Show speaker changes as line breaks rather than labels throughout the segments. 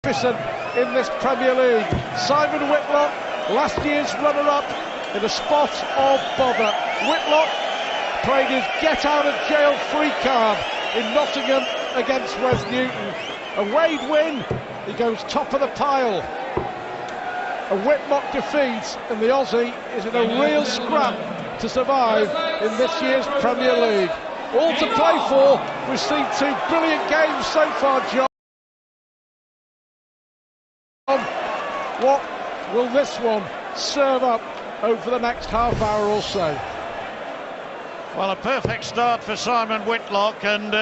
in this Premier League. Simon Whitlock, last year's runner-up, in a spot of bother. Whitlock played his get-out-of-jail-free card in Nottingham against West Newton. A Wade win, he goes top of the pile. A Whitlock defeat, and the Aussie is in a real scrap to survive in this year's Premier League. All to play for. We've seen two brilliant games so far, John. What will this one serve up over the next half hour or so?
Well, a perfect start for Simon Whitlock, and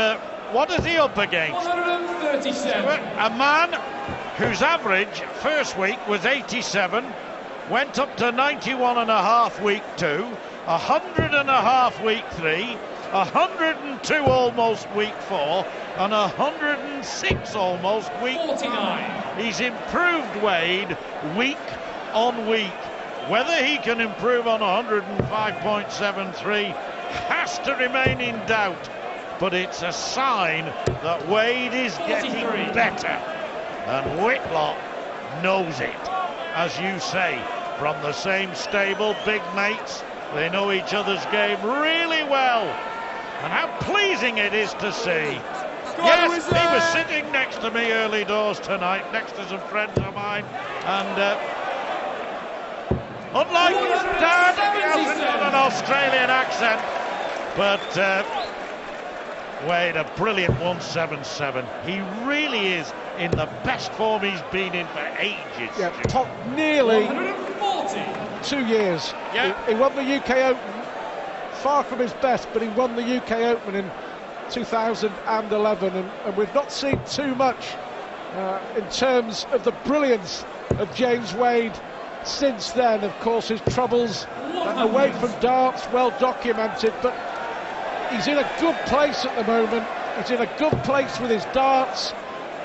what is he up against?
137.
A man whose average first week was 87, went up to 91.5 week 2, 100.5 week 3, 102 almost week 4, and 106 almost week
49.
He's improved, Wade, week on week. Whether he can improve on 105.73 has to remain in doubt, but it's a sign that Wade is getting better, and Whitlock knows it. As you say, from the same stable, big mates, they know each other's game really well, and how pleasing it is to see. Yes, he was sitting next to me early doors tonight, next to some friends of mine, and unlike his dad, he hasn't got an Australian accent, but Wade, a brilliant 177. He really is in the best form he's been in for ages.
Yeah, top nearly
140.
2 years.
Yeah.
He won the UK Open, far from his best, but he won the UK Open in 2011, and we've not seen too much in terms of the brilliance of James Wade since then. Of course, his troubles away from darts, well documented, but he's in a good place at the moment. He's in a good place with his darts.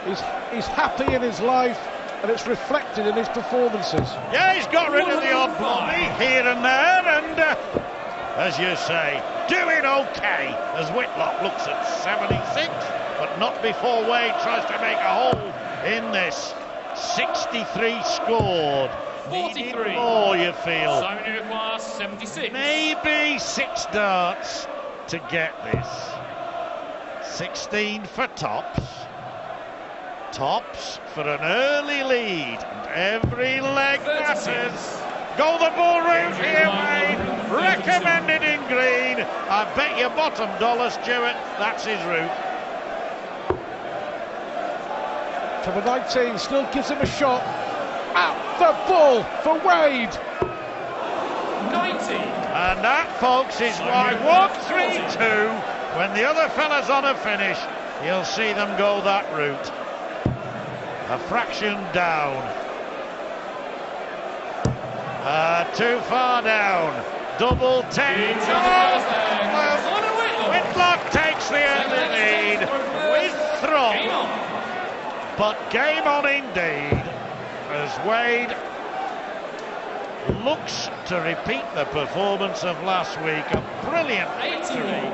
He's happy in his life, and it's reflected in his performances.
Yeah, he's got rid of the odd blobby here and there, and as you say, doing okay as Whitlock looks at 76, but not before Wade tries to make a hole in this. 63 scored.
43.
More, you feel.
Simon requires 76.
Maybe 6 darts to get this. 16 for tops. Tops for an early lead, and every leg matters. Go the ball route here, Wade. Recommended in green. I bet your bottom dollar, Stuart, that's his route.
To the 19, still gives him a shot. At the ball for Wade.
90.
And that, folks, is why 1-3-2, when the other fella's on a finish, you'll see them go that route. A fraction down. Too far down. Double 10. Whitlock takes the early lead with Thrum. But game on indeed, as Wade looks to repeat the performance of last week. A brilliant victory,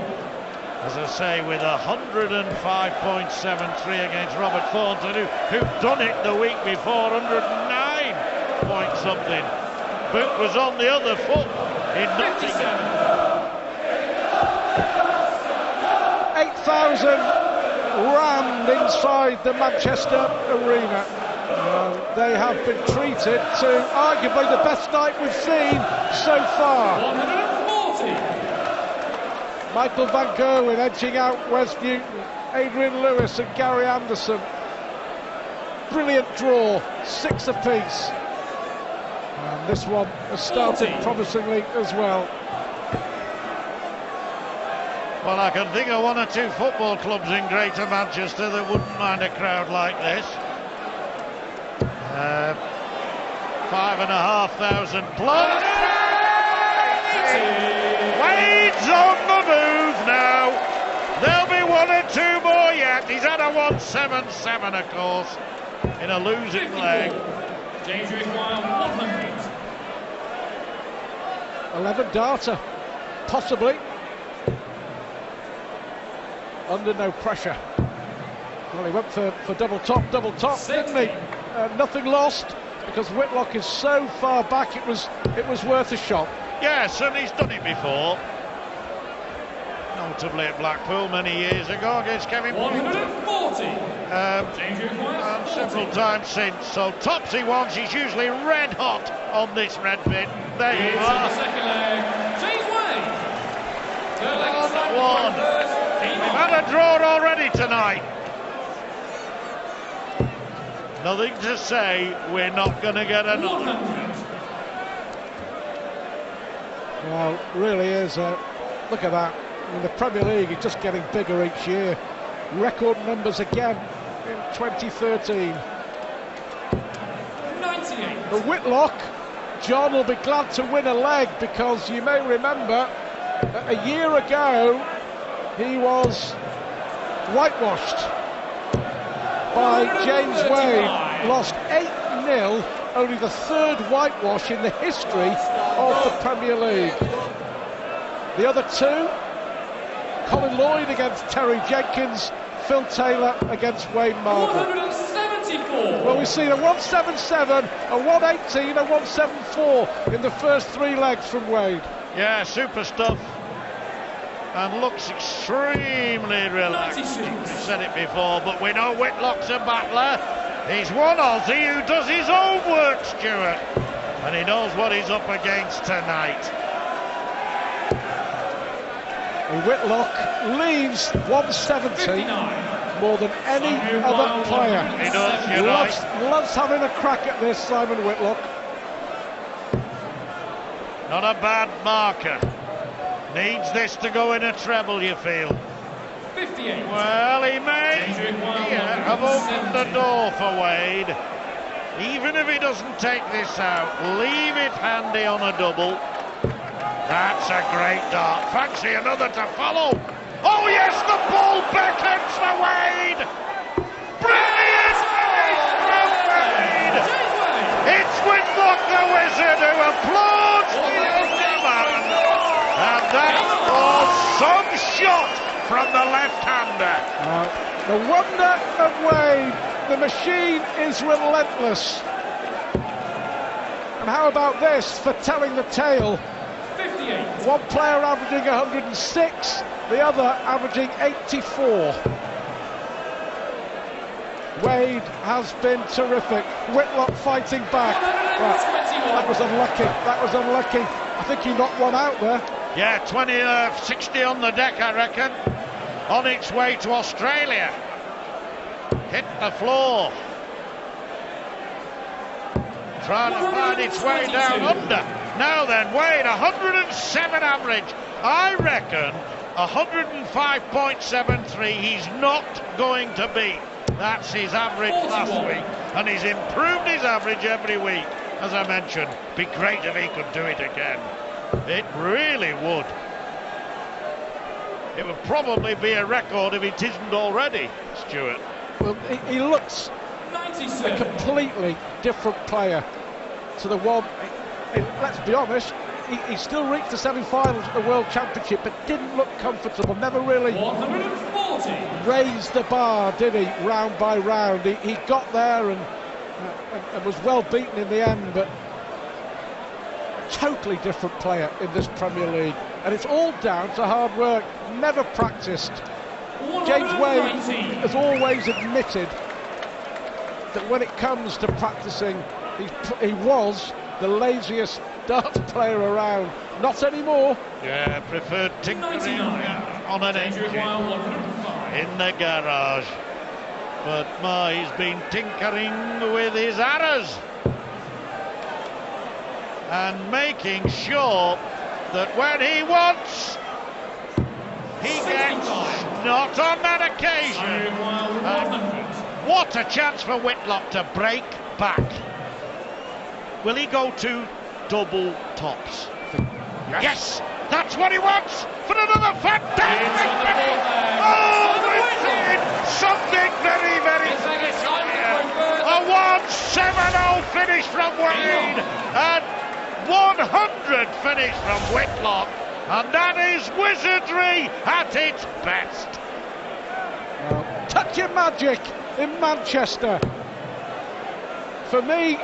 as I say, with 105.73 against Robert Thornton, who'd done it the week before, 109 point something. Boot was on the other foot in Nottingham.
8,000 rammed inside the Manchester Arena. They have been treated to arguably the best night we've seen so far.
140.
Michael Van Gerwen edging out West Newton, Adrian Lewis and Gary Anderson. Brilliant draw, 6 apiece. And this one has started promisingly as well.
Well, I can think of 1 or 2 football clubs in Greater Manchester that wouldn't mind a crowd like this. 5,500 plus. Wade's on the move now. There'll be 1 or 2 more yet. He's had a 177, of course, in a losing leg.
James requires 100.
11 darter, possibly. Under no pressure. Well, he went for double top, didn't he? Nothing lost, because Whitlock is so far back, it was worth a shot.
Yes, and he's done it before. Notably at Blackpool many years ago against Kevin
140.
and several times since. So tops he wants, he's usually red hot on this red pin. There you
Into
are.
the second leg, James Wade. Third leg is Simon
One.
Whitlock.
We've had a draw already tonight. Nothing to say, we're not going to get another.
100.
Well, really is. Look at that. I mean, the Premier League is just getting bigger each year. Record numbers again in 2013.
98.
The Whitlock, John will be glad to win a leg, because you may remember that a year ago he was whitewashed by James Wade. Lost 8-0, only the third whitewash in the history of the Premier League. The other two, Colin Lloyd against Terry Jenkins, Phil Taylor against Wayne Margaret.
174.
Well, we've seen a 177, a 118, a 174 in the first three legs from Wade.
Yeah, super stuff. And looks extremely relaxed.
96.
We've said it before, but we know Whitlock's a battler. He's one Aussie who does his own work, Stuart. And he knows what he's up against tonight.
And Whitlock leaves 170
59.
more than any other player.
He does, you're right.
Loves having a crack at this, Simon Whitlock.
Not a bad marker. Needs this to go in a treble, you feel.
58.
Well, he may have opened the door for Wade. Even if he doesn't take this out, leave it handy on a double. That's a great dart. Fancy another to follow. Oh yes, the ball beckons for Wade. Brilliant finish from Wade. It's Whitlock the Wizard who applauds the younger man. And that was some shot from the left-hander.
The wonder of Wade, the machine is relentless. And how about this for telling the tale?
58.
One player averaging 106, the other averaging 84. Wade has been terrific. Whitlock fighting back. Right, that was unlucky. I think he knocked one out there.
Yeah, 60 on the deck, I reckon. On its way to Australia. Hit the floor. Trying to find its way down under. Now then, Wade, 107 average. I reckon 105.73 he's not going to beat. That's his average last week. And he's improved his average every week. As I mentioned, be great if he could do it again. It really would. It would probably be a record if it isn't already, Stuart.
Well, he looks
97.
a completely different player to the one. Let's be honest, he still reached the semi-finals at the World Championship, but didn't look comfortable. Never really
140.
raised the bar, did he? Round by round, he got there and was well beaten in the end, but totally different player in this Premier League, and it's all down to hard work. Never practiced. James Wade has always admitted that when it comes to practicing, he was the laziest darts player around. Not anymore.
Yeah, preferred tinkering on an engine in the garage. But he's been tinkering with his arrows and making sure that when he wants, he gets. Not on that occasion. What a chance for Whitlock to break back. Will he go to double tops? Yes, that's what he wants for another fantastic finish. Oh, we've seen something very, very special here. A 170 finish from Wade and 100 finish from Whitlock, and that is wizardry at its best.
Well, touch of magic in Manchester. For me,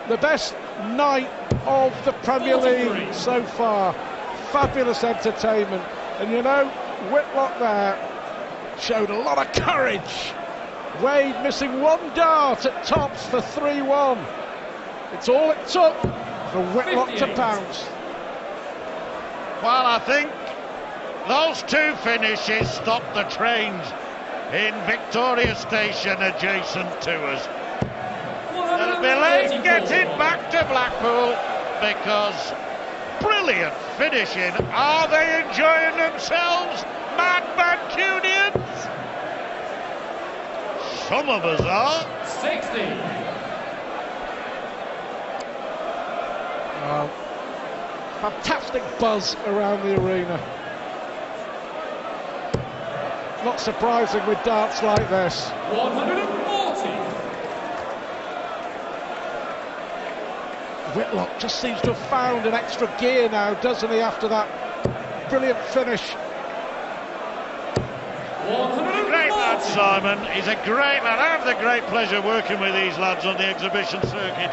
the best night of the Premier League so far. Fabulous entertainment. And you know, Whitlock there showed a lot of courage. Wade missing one dart at tops for 3-1. It's all it took for Whitlock 58. To bounce.
Well, I think those two finishes stopped the trains in Victoria Station adjacent to us. They'll be late getting back to Blackpool because brilliant finishing. Are they enjoying themselves, Mad Mancunians? Some of us are.
60.
Well, fantastic buzz around the arena. Not surprising with darts like this.
140.
Whitlock just seems to have found an extra gear now, doesn't he, after that brilliant finish?
Great lad, Simon. He's a great lad. I have the great pleasure working with these lads on the exhibition circuit.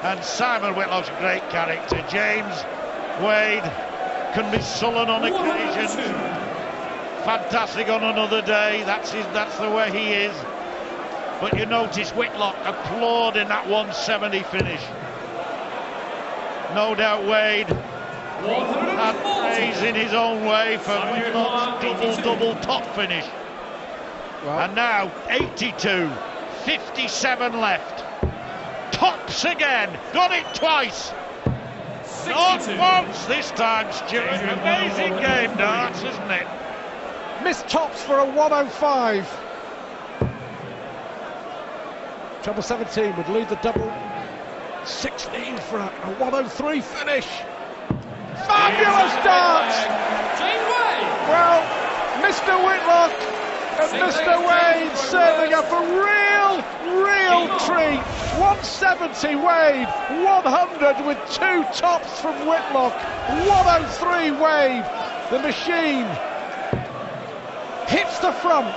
And Simon Whitlock's a great character. James Wade can be sullen on occasion. Fantastic on another day. That's the way he is. But you notice Whitlock applauding that 170 finish. No doubt Wade had praise in his own way for Whitlock's double top finish.
Well,
and now 82, 57 left. Tops again, got it twice.
62.
Not once this time, Stuart. Amazing game, darts, isn't it?
missed tops for a 105. Treble 17 would lead the double 16 for a 103 finish. Fabulous darts! Well, Mr. Whitlock and Mr. Wade serving up a real treat. 170 Wade, 100 with two tops from Whitlock, 103 Wade. The machine hits the front.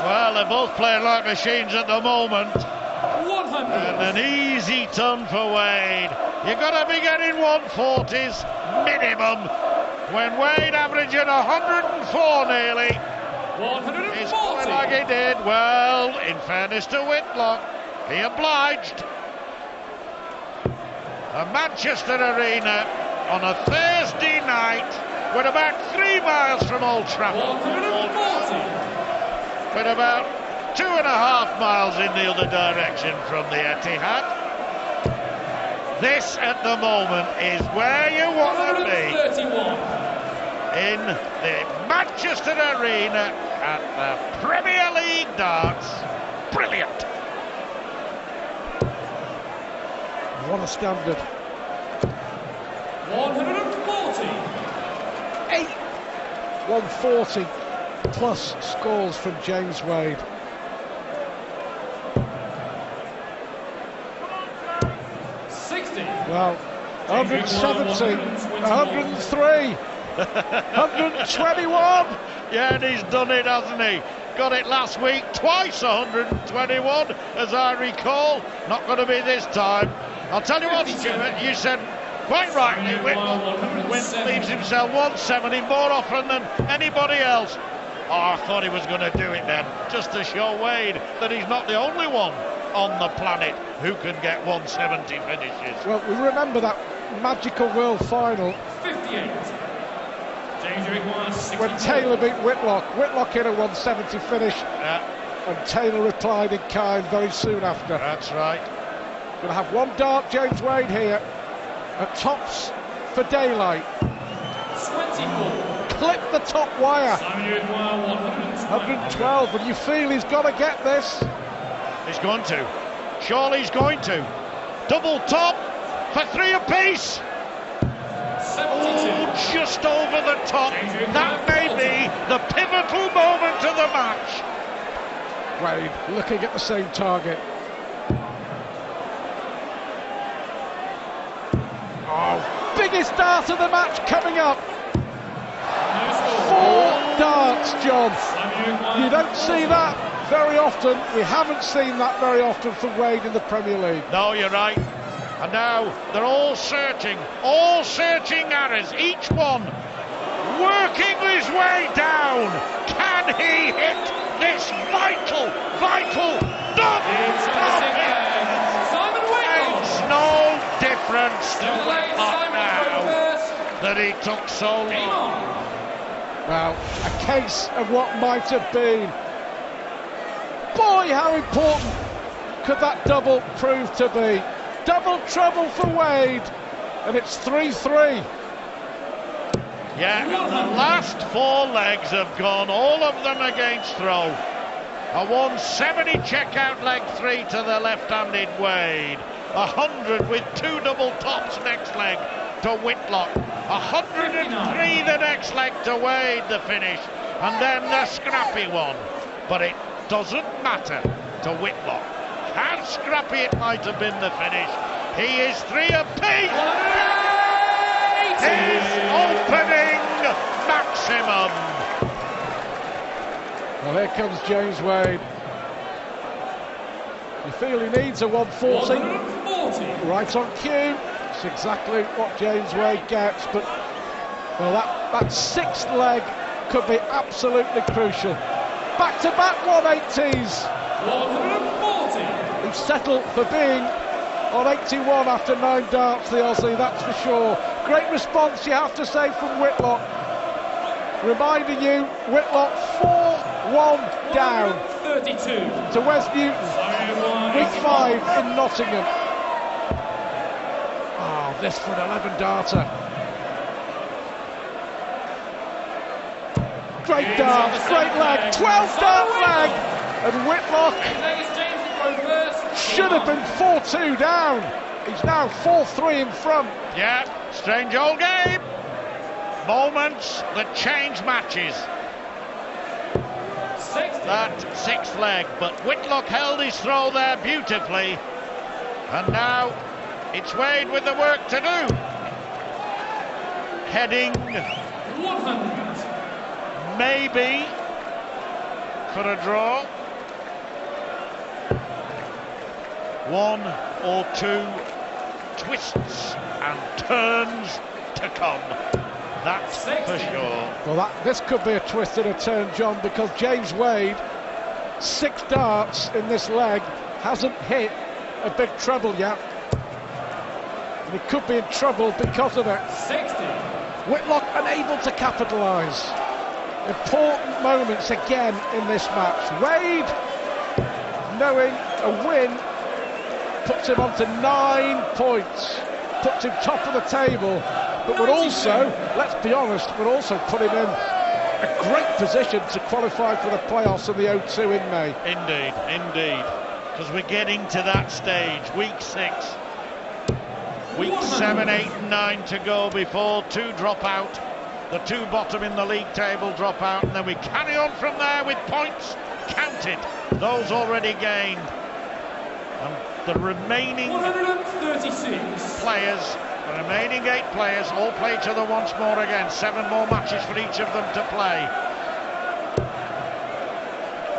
Well, they're both playing like machines at the moment.
100.
And an easy ton for Wade. You've got to be getting 140s minimum. When Wade averaging 104 nearly,
140.
he's playing like he did. Well, in fairness to Whitlock, he obliged. A Manchester Arena on a Thursday night. We're about 3 miles from Old Trafford.
140.
We're about 2.5 miles in the other direction from the Etihad. This at the moment is where you want to be.
131.
In the Manchester Arena at the Premier League darts. Brilliant.
What a standard.
140.
140 plus scores from James Wade. Well, 170, 103, 121.
Yeah, and he's done it, hasn't he? Got it last week, twice 121, as I recall. Not going to be this time. I'll tell you what, Stuart, you said quite rightly, Whitlock leaves himself 170 more often than anybody else. Oh, I thought he was going to do it then, just to show Wade that he's not the only one on the planet who can get 170 finishes.
Well, we remember that magical world final
58.
when Taylor beat Whitlock. Whitlock in a 170 finish, and Taylor replied in kind very soon after.
That's right.
Going to have one dart, James Wade here at tops for daylight.
24.
Clip the top wire.
112.
112, and you feel he's got to get this.
He's going to. Surely he's going to. Double top for 3 apiece.
72.
Oh, just over the top. That may be the pivotal moment of the match.
Wade looking at the same target. Oh, biggest dart of the match coming up. 4 darts, John. You don't see that very often. We haven't seen that very often from Wade in the Premier League.
No, you're right. And now they're all searching errors, each one working his way down. Can he hit this vital Makes no difference to Whitlock now that he took so long.
Well, a case of what might have been. Boy, how important could that double prove to be? Double trouble for Wade, and it's 3-3.
Yeah, the last 4 legs have gone, all of them against throw. A 170 check-out leg 3 to the left-handed Wade. 100 with 2 double tops next leg to Whitlock. 103 the next leg to Wade, the finish. And then the scrappy one. But it doesn't matter to Whitlock. How scrappy it might have been the finish. He is 3 apiece. His opening maximum.
Well, here comes James Wade. You feel he needs a 140. Right on cue. It's exactly what James Wade gets, but well, that 6th leg could be absolutely crucial. Back-to-back 180s.
140.
He's settled for being on 81 after 9 darts, the Aussie, that's for sure. Great response, you have to say, from Whitlock. Reminding you, Whitlock 4-1 down
32
to Wes Newton, week 5 in Nottingham. Oh, this for an 11-darter. Great darts, great leg, 12-dart leg, and Whitlock should have been 4-2 down. He's now 4-3 in front.
Yeah, strange old game. Moments that change matches. That 6th leg, but Whitlock held his throw there beautifully. And now it's Wade with the work to do. Heading
100.
maybe for a draw. 1 or 2 twists and turns to come. That's for sure.
Well, this could be a twist and a turn, John, because James Wade, 6 darts in this leg, hasn't hit a big treble yet. And he could be in trouble because of it.
60.
Whitlock unable to capitalise. Important moments again in this match. Wade, knowing a win, puts him on to 9 points, puts him top of the table, but would also, let's be honest, would also put him in a great position to qualify for the playoffs in the O2 in May.
Indeed, because we're getting to that stage. Week 6, week 7, 8 and 9 to go before 2 drop out. The 2 bottom in the league table drop out, and then we carry on from there with points counted, those already gained. And the remaining
136
players, the remaining 8 players, all play each other once more again. 7 more matches for each of them to play.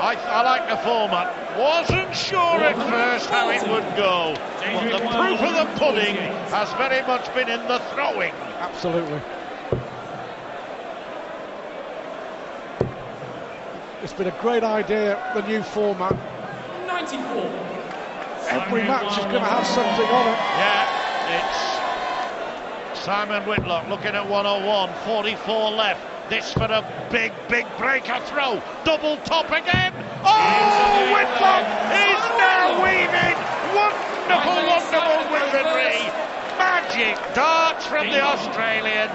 I like the format. Wasn't sure at first how it would go, but the proof of the pudding has very much been in the throwing.
Absolutely. It's been a great idea, the new format.
94.
Every match is going to have something on it.
Yeah, it's Simon Whitlock looking at 101, 44 left. This for a big breaker throw. Double top again. Oh, Whitlock is now weaving. Wonderful wizardry. Magic darts from the Australian.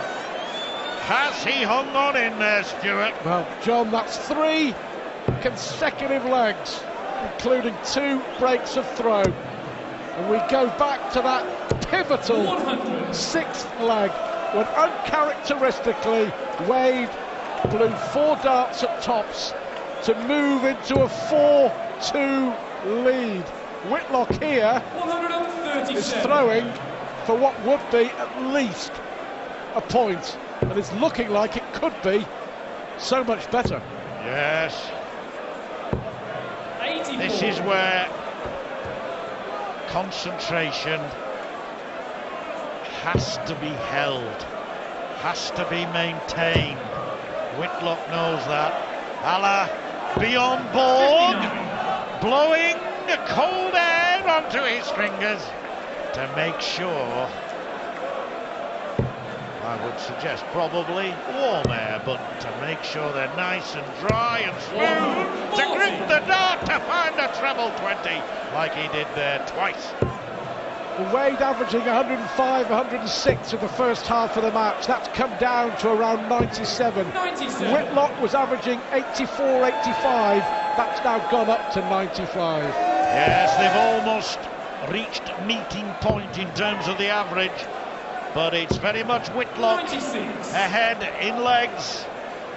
Has he hung on in there, Stuart?
Well, John, that's 3 consecutive legs, including 2 breaks of throw. And we go back to that pivotal 6th leg, when uncharacteristically Wade blew 4 darts at tops to move into a 4-2 lead. Whitlock here is throwing for what would be at least a point, and it's looking like it could be so much better.
Yes.
84.
This is where concentration has to be held, has to be maintained. Whitlock knows that. Allah be on board, blowing cold air onto his fingers to make sure, I would suggest probably warm air, but to make sure they're nice and dry and smooth, to grip the dart to find a treble 20 like he did there twice.
Wade averaging 105, 106 in the first half of the match. That's come down to around 97.
97.
Whitlock was averaging 84, 85. That's now gone up to 95.
Yes, they've almost reached meeting point in terms of the average, but it's very much Whitlock
96.
ahead in legs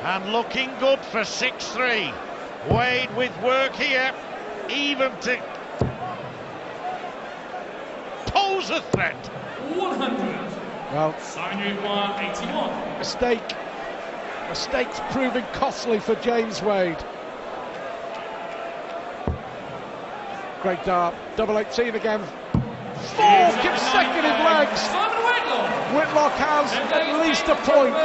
and looking good for 6-3. Wade with work here, even to pose a threat.
100.
Well,
Simon Whitlock, 81.
Mistakes proving costly for James Wade. Great dart, double 18 again. 4 consecutive legs.
Simon Whitlock.
Whitlock has at least a point.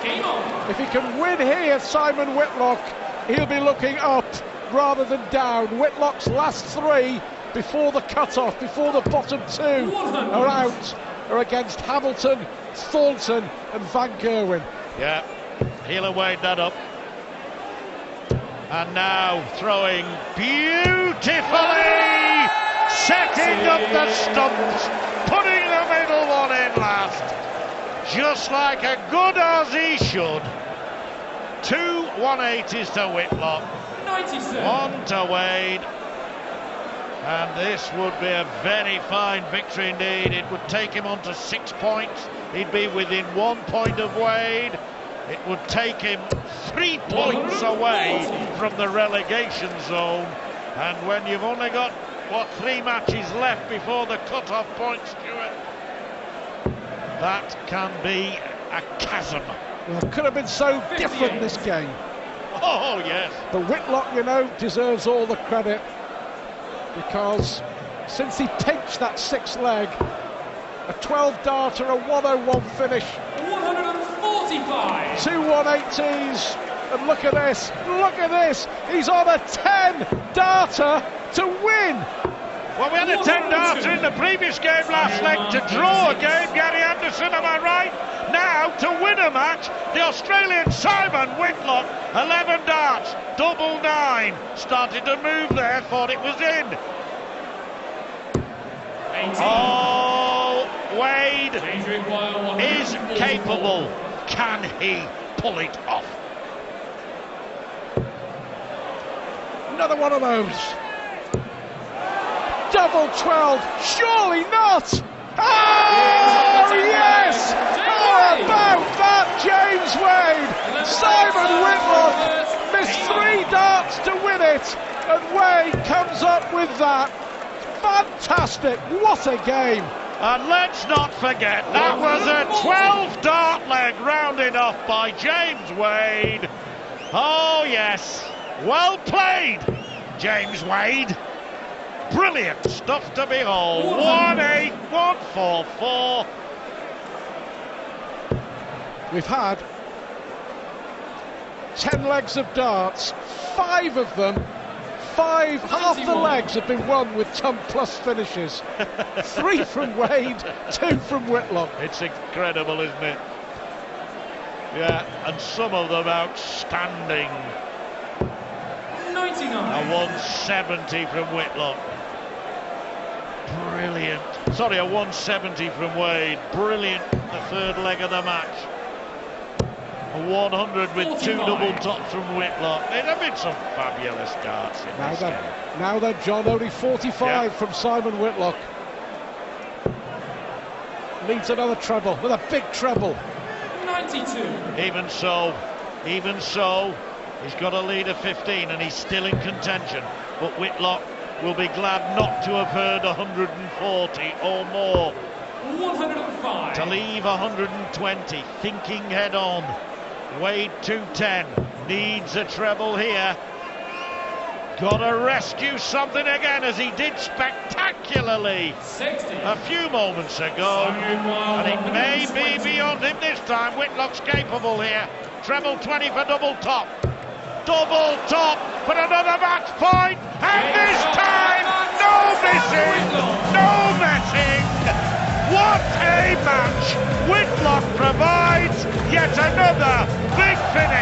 Game on.
If he can win here, Simon Whitlock, he'll be looking up rather than down. Whitlock's last 3 before the cut-off, before the bottom 2 are out, are against Hamilton, Thornton and Van Gerwen.
Yeah, he'll have weighed that up. And now throwing beautifully, setting up the stumps, putting the middle one in last, just like a good Aussie should. 2 180s to Whitlock,
97.
1 to Wade. And this would be a very fine victory indeed. It would take him on to 6 points. He'd be within 1 point of Wade. It would take him 3 points away from the relegation zone. And when you've only got, 3 matches left before the cut-off point, Stuart, that can be a chasm.
Well, it could have been so different this game.
Oh, yes.
But Whitlock, deserves all the credit, because since he pinched that 6th leg, a 12-darter, a 101 finish,
145.
2 180s, and look at this, he's on a 10-darter to win.
Well, we had a 10-darter in the previous game last leg to draw a game, Gary Anderson, am I right? Now, to win a match, the Australian Simon Whitlock, 11 darts, double 9, started to move there, thought it was in.
18.
Oh, Wade is capable. Can he pull it off?
Another one of those. Double 12, surely not. Oh, yes! How about that, James Wade? Simon Whitlock missed 3 darts to win it, and Wade comes up with that. Fantastic, what a game.
And let's not forget, that was a 12-dart leg rounded off by James Wade. Oh, yes. Well played, James Wade. Brilliant stuff to behold. 1-8, 1-4-4.
We've had 10 legs of darts, 5 of them, half the legs have been won with ton plus finishes. 3 from Wade, 2 from Whitlock.
It's incredible, isn't it? Yeah, and some of them outstanding.
99.
A 170 from Whitlock. Brilliant. Sorry, a 170 from Wade. Brilliant, the 3rd leg of the match. A 100 with 2 double tops from Whitlock. There have been some fabulous darts in this game.
Now then, John, only 45 from Simon Whitlock. Needs another treble, with a big treble.
92.
Even so, he's got a lead of 15 and he's still in contention. But Whitlock will be glad not to have heard 140 or more.
105.
To leave 120, thinking head on. Wade 210. needs a treble here. Got to rescue something again, as he did spectacularly
60.
a few moments ago. And it may be beyond him this time. Whitlock's capable here. Treble 20 for double top. Double top for another match point. And this time, no missing, no messing. What a match Whitlock provides. Yet another big finish.